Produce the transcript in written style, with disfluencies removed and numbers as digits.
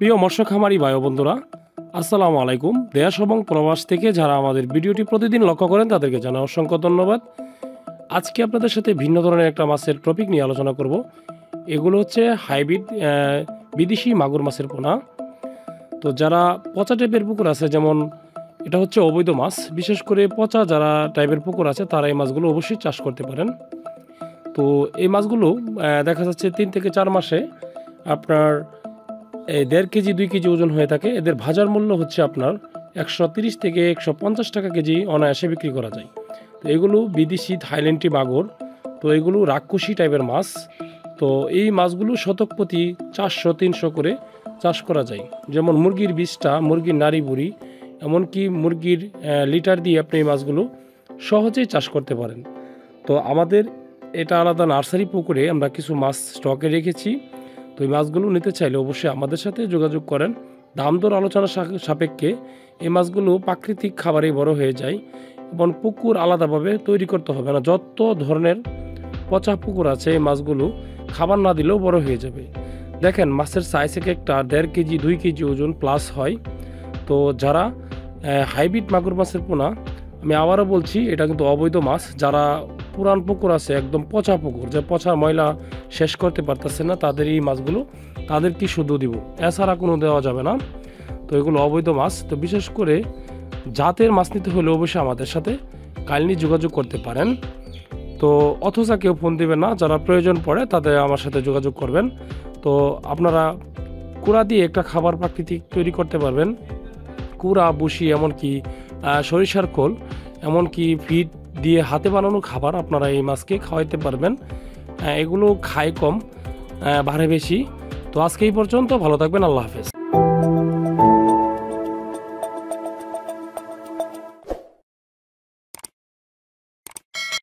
প্রিয় মৎস্য খামারি ভাই ও বন্ধুরা, আসসালামু আলাইকুম। দেশ এবং প্রবাস থেকে যারা আমাদের ভিডিওটি প্রতিদিন লক্ষ্য করেন তাদেরকে জানাই অসংখ্য ধন্যবাদ। আজকে আপনাদের সাথে ভিন্ন ধরনের একটা মাছের টপিক নিয়ে আলোচনা করব। এগুলো হচ্ছে হাইব্রিড বিদেশি মাগুর মাছের পোনা। তো যারা পচা টাইপের পুকুর আছে, যেমন এটা হচ্ছে অবৈধ মাছ, বিশেষ করে পচা যারা টাইপের পুকুর আছে তারা এই মাছগুলো অবশ্যই চাষ করতে পারেন। তো এই মাছগুলো দেখা যাচ্ছে 3 থেকে 4 মাসে আপনার 1.5 কেজি 2 কেজি ওজন হয়ে থাকে। এদের বাজার মূল্য হচ্ছে আপনার 130 থেকে 150 টাকা কেজি অনায়াসে বিক্রি করা যায়। তো এগুলো বিদেশি থাইল্যান্ডি মাগুর। তো এগুলো রাক্ষসী টাইপের মাছ। তো এই মাছগুলো শতক প্রতি 400-300 করে চাষ করা যায়। যেমন মুরগির বীজটা, মুরগির নাড়ি বুড়ি, এমনকি মুরগির লিটার দিয়ে আপনি এই মাছগুলো সহজেই চাষ করতে পারেন। তো আমাদের এটা আলাদা নার্সারি পুকুরে আমরা কিছু মাছ স্টকে রেখেছি। তো এই মাছগুলো নিতে চাইলে অবশ্যই আমাদের সাথে যোগাযোগ করেন। দাম দর আলোচনা সাপেক্ষে এই মাছগুলো প্রাকৃতিক খাবারেই বড় হয়ে যায় এবং পুকুর আলাদাভাবে তৈরি করতে হবে না। যত ধরনের পচা পুকুর আছে এই মাছগুলো খাবার না দিলেও বড় হয়ে যাবে। দেখেন মাছের সাইজ এক একটা 1.5 কেজি 2 কেজি ওজন প্লাস হয়। তো যারা হাইব্রিড মাগুর মাছের পোনা, আমি আবারও বলছি এটা কিন্তু অবৈধ মাছ। যারা পুরান পুকুর আছে, একদম পচা পুকুর, যে পচা ময়লা শেষ করতে পারতেছে না, তাদের এই মাছগুলো তাদেরকে শুধু দিব, এছাড়া কোনো দেওয়া যাবে না। তো এগুলো অবৈধ মাছ। তো বিশেষ করে জাতের মাছ নিতে হলে অবশ্যই আমাদের সাথে কাইন্ডলি যোগাযোগ করতে পারেন। তো অথচ কেউ ফোন দেবেন না, যারা প্রয়োজন পড়ে তাদের আমার সাথে যোগাযোগ করবেন। তো আপনারা কুড়া দিয়ে একটা খাবার প্রাকৃতিক তৈরি করতে পারবেন। কুড়া, বুসি, এমনকি সরিষার খোল, এমনকি ফিড দিয়ে হাতে বানানো খাবার আপনারা এই মাছকে খাওয়াইতে পারবেন। এগুলো খায় কম, বাড়ে বেশি। তো আজকে এই পর্যন্ত, ভালো থাকবেন, আল্লাহ হাফেজ।